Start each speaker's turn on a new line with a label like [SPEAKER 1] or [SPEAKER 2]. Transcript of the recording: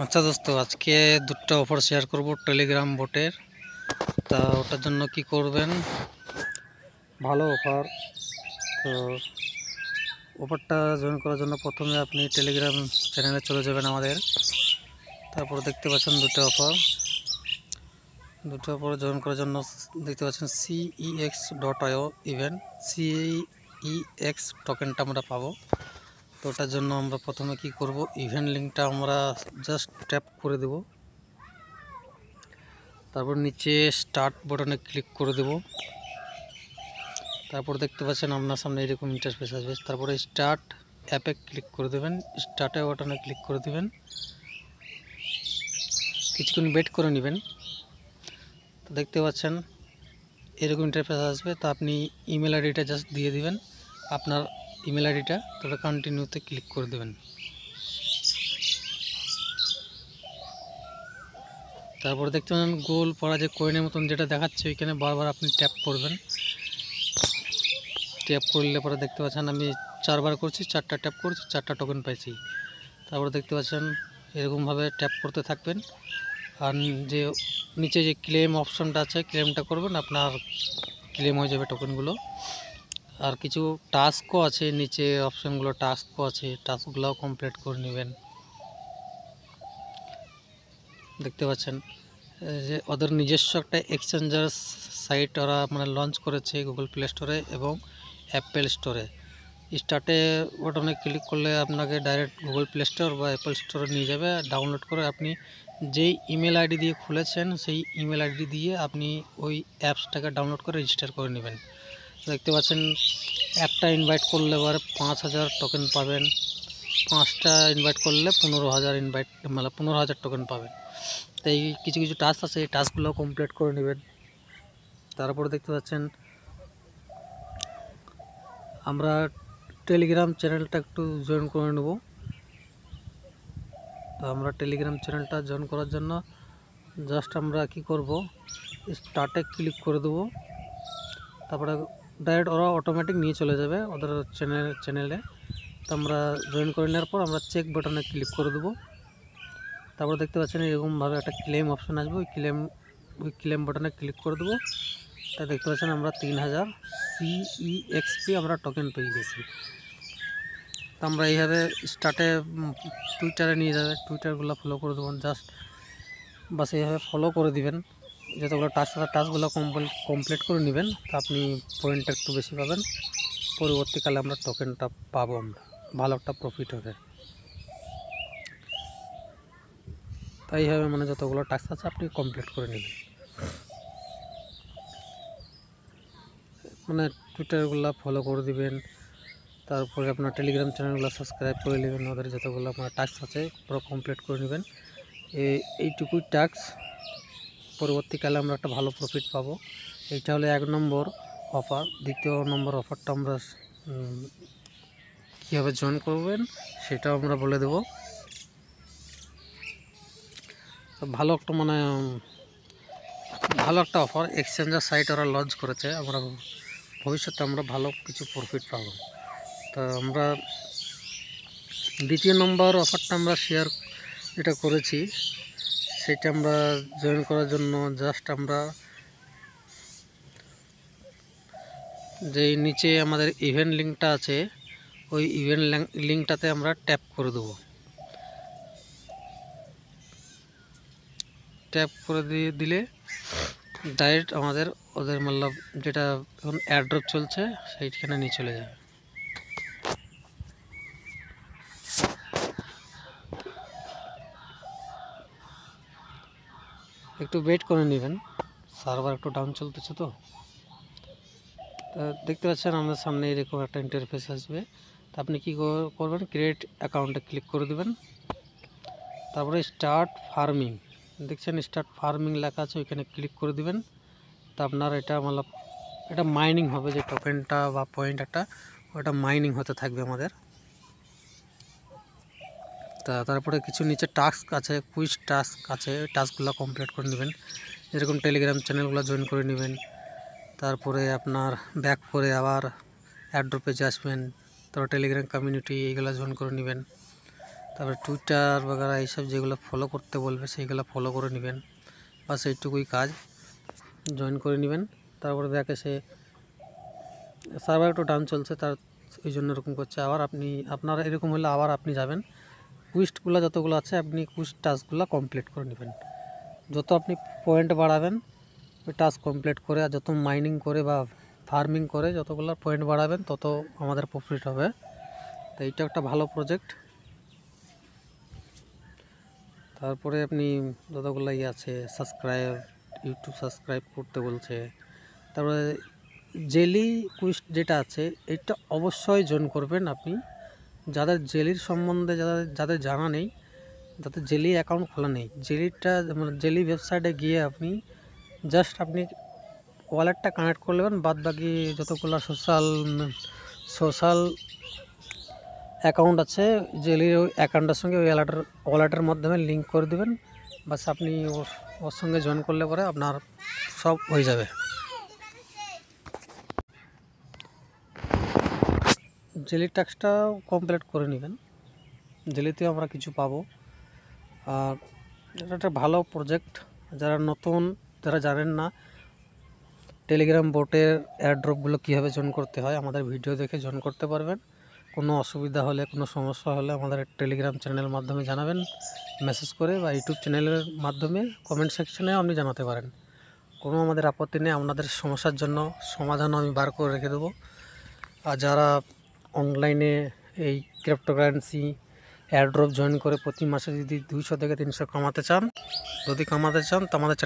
[SPEAKER 1] আচ্ছা দোস্ত, আজকে দুটো অফার শেয়ার করব টেলিগ্রাম বোটের। তা ওটার জন্য কি করবেন, ভালো অফার। তো অফারটা জয়েন করার জন্য প্রথমে আপনি টেলিগ্রাম চ্যানেলে চলে যাবেন আমাদের। তারপর দেখতে পাচ্ছেন দুটো অফার জয়েন করার জন্য দেখতে পাচ্ছেন cex.io ইভেন্ট। cex টোকেনটা আমরা পাবো। তো ওটার জন্য আমরা প্রথমে কি করব, ইভেন্ট লিঙ্কটা আমরা জাস্ট ট্যাপ করে দেব। তারপর নিচে স্টার্ট বাটনে ক্লিক করে দেব। তারপর দেখতে পাচ্ছেন আপনার সামনে এরকম ইন্টারফেস আসবে। তারপরে স্টার্ট অ্যাপে ক্লিক করে দেবেন, স্টার্টে বাটনে ক্লিক করে দেবেন, কিছুক্ষণ ওয়েট করে নেবেন। তো দেখতে পাচ্ছেন এরকম ইন্টারফেস আসবে। তো আপনি ইমেল আইডিটা জাস্ট দিয়ে দিবেন, আপনার ইমেল আইডিটা। তারপরে কন্টিনিউতে ক্লিক করে দেবেন। তারপর দেখতে পাচ্ছেন গোল পড়া যে কয়েনের মতন যেটা দেখাচ্ছে, ওইখানে বারবার আপনি ট্যাপ করবেন। ট্যাপ করলে পরে দেখতে পাচ্ছেন আমি 4বার করছি, 4টা ট্যাপ করছি, 4টা টোকেন পাইছি। তারপর দেখতে পাচ্ছেন এরকমভাবে ট্যাপ করতে থাকবেন। আর যে নিচে যে ক্লেম অপশনটা আছে, ক্লেমটা করবেন, আপনার ক্লেম হয়ে যাবে টোকেনগুলো। আর কিছু টাস্কও আছে নিচে অপশনগুলো, টাস্কও আছে, টাস্কগুলোও কমপ্লিট করে নেবেন। দেখতে পাচ্ছেন যে ওদের নিজস্ব একটা এক্সচেঞ্জার সাইট ওরা মানে লঞ্চ করেছে গুগল প্লে স্টোরে এবং অ্যাপেল স্টোরে। স্টার্টে বাটনে ক্লিক করলে আপনাকে ডাইরেক্ট গুগল প্লে স্টোর বা অ্যাপেল স্টোরে নিয়ে যাবে। ডাউনলোড করে আপনি যেই ইমেল আইডি দিয়ে খুলেছেন সেই ইমেল আইডি দিয়ে আপনি ওই অ্যাপসটাকে ডাউনলোড করে রেজিস্টার করে নেবেন। দেখতে পাচ্ছেন একটা ইনভাইট করলে এবার 5000 টোকেন পাবেন, 5টা ইনভাইট করলে 15000 ইনভাইট মানে 15000 টোকেন পাবেন। তো এই কিছু কিছু টাস্ক আছে, এই টাস্কগুলো কমপ্লিট করে নেবেন। তারপরে দেখতে পাচ্ছেন আমরা টেলিগ্রাম চ্যানেলটা একটু জয়েন করে নেব। তো আমরা টেলিগ্রাম চ্যানেলটা জয়েন করার জন্য জাস্ট আমরা কি করব, স্টার্টে ক্লিক করে দেব। তারপরে ডাইরেক্ট ওরা অটোমেটিক নিয়ে চলে যাবে ওদের চ্যানেলে। তো আমরা জয়েন করে নেওয়ার পর আমরা চেক বাটনে ক্লিক করে দেব। তারপর দেখতে পাচ্ছেন এরকমভাবে একটা ক্লেম অপশন আসবে, ওই ক্লেম বাটনে ক্লিক করে দেবো। তা দেখতে পাচ্ছেন আমরা 3000 CEXP আমরা টোকেন পেয়ে গেছি। তো আমরা এইভাবে স্টার্টে টুইটারে নিয়ে যাবে, টুইটারগুলো ফলো করে দেবেন জাস্ট, বাস এইভাবে ফলো করে দিবেন। যতগুলো টাস্ক আছে টাস্কগুলো কমপ্লিট করে নেবেন। তো আপনি পয়েন্টটা একটু বেশি পাবেন, পরবর্তীকালে আমরা টোকেনটা পাবো, আমরা ভালো একটা প্রফিট হবে। তাই এইভাবে মানে যতগুলো টাস্ক আছে আপনি কমপ্লিট করে নেবেন। মানে টুইটারগুলো ফলো করে দিবেন, তারপরে আপনার টেলিগ্রাম চ্যানেলগুলো সাবস্ক্রাইব করে নেবেন, ওদের যতগুলো আপনার টাস্ক আছে পুরো কমপ্লিট করে নেবেন। এইটুকুই টাস্ক, পরবর্তীকালে আমরা একটা ভালো প্রফিট পাবো। এইটা হলো 1 নম্বর অফার। দ্বিতীয় নম্বর অফারটা আমরা কীভাবে জয়েন করবেন সেটাও আমরা বলে দেব। ভালো একটা মানে ভালো একটা অফার, এক্সচেঞ্জার সাইট ওরা লঞ্চ করেছে, আমরা ভবিষ্যতে আমরা ভালো কিছু প্রফিট পাবো। তো আমরা দ্বিতীয় নম্বর অফারটা আমরা শেয়ার যেটা করেছি সেটা আমরা জয়েন করার জন্য জাস্ট আমরা যে নিচে আমাদের ইভেন্ট লিঙ্কটা আছে, ওই ইভেন্ট লিঙ্কটাতে আমরা ট্যাপ করে দেবো। ট্যাপ করে দিলে ডাইরেক্ট আমাদের ওদের মতলব যেটা এখন এয়ারড্রপ চলছে সেইখানে নিয়ে চলে যাবে। একটু ওয়েট করে নেবেন, সার্ভার একটু ডাউন চলতেছে। তো দেখতে পাচ্ছেন আমাদের সামনে এরকম একটা ইন্টারফেস আসবে। তো আপনি কী করবেন, ক্রিয়েট অ্যাকাউন্টে ক্লিক করে দেবেন। তারপরে স্টার্ট ফার্মিং, দেখছেন স্টার্ট ফার্মিং লেখা আছে, ওইখানে ক্লিক করে দিবেন। তো আপনার এটা মতলব এটা মাইনিং হবে, যে টোকেনটা বা পয়েন্ট একটা ওটা মাইনিং হতে থাকবে আমাদের। তারপরে কিছু নিচে টাস্ক আছে, কুইজ টাস্ক আছে, ওই টাস্কগুলো কমপ্লিট করে নেবেন। যেরকম টেলিগ্রাম চ্যানেলগুলো জয়েন করে নেবেন, তারপরে আপনার ব্যাক করে আবার অ্যাড্রপে আসবেন, তারপর টেলিগ্রাম কমিউনিটি এইগুলো জয়েন করে নেবেন। তো তারপরে টুইটার বগেরা এইসব যেগুলো ফলো করতে বলবে সেইগুলো ফলো করে নেবেন, বাস এইটুকুই কাজ। জয়েন করে নেবেন। তারপরে দেখে সে সার্ভার একটু ডাউন চলছে, তার ওই জন্য এরকম করছে। আবার আপনারা এরকম হলে আবার আপনি যাবেন, কুইস্টগুলো যতগুলো আছে আপনি কুইস্ট টাস্কগুলো কমপ্লিট করে নেবেন। যত আপনি পয়েন্ট বাড়াবেন ওই টাস্ক কমপ্লিট করে, আর যত মাইনিং করে বা ফার্মিং করে যতগুলো পয়েন্ট বাড়াবেন তত আমাদের প্রফিট হবে। তো এইটা একটা ভালো প্রজেক্ট। তারপরে আপনি যতগুলো আছে ইউটিউব সাবস্ক্রাইব করতে বলছে। তারপরে জেলি কুইস্ট যেটা আছে এটা অবশ্যই জয়েন করবেন আপনি। যাদের জেলির সম্বন্ধে যাদের জানা নেই, যাদের জেলি অ্যাকাউন্ট খোলা নেই, জেলিটা মানে জেলি ওয়েবসাইটে গিয়ে আপনি জাস্ট আপনি ওয়ালেটটা কানেক্ট করে নেবেন, বাদ বাকি যতগুলো সোশ্যাল অ্যাকাউন্ট আছে জেলির ওই অ্যাকাউন্টের সঙ্গে ওই ওয়ালেটের মাধ্যমে লিঙ্ক করে দেবেন, বাস আপনি ওর সঙ্গে জয়েন করলে পরে আপনার সব হয়ে যাবে। জেলি ট্যাক্সটাও কমপ্লিট করে নেবেন, জেলিতেও আমরা কিছু পাবো। আর এটা একটা ভালো প্রজেক্ট। যারা নতুন, যারা জানেন না টেলিগ্রাম বোটের এয়ারড্রপগুলো কীভাবে জয়েন করতে হয়, আমাদের ভিডিও দেখে জয়েন করতে পারবেন। কোনো অসুবিধা হলে, কোনো সমস্যা হলে আমাদের টেলিগ্রাম চ্যানেলের মাধ্যমে জানাবেন মেসেজ করে, বা ইউটিউব চ্যানেলের মাধ্যমে কমেন্ট সেকশনে আপনি জানাতে পারেন। কোনো আমাদের আপত্তি নেই, আপনাদের সমস্যার জন্য সমাধান আমি বার করে রেখে দেবো। আর যারা অনলাইনে এই ক্রিপ্টোকারেন্সি এয়ারড্রপ জয়েন করে প্রতি মাসে যদি 200 থেকে 300 কামাতে চান তো আমাদের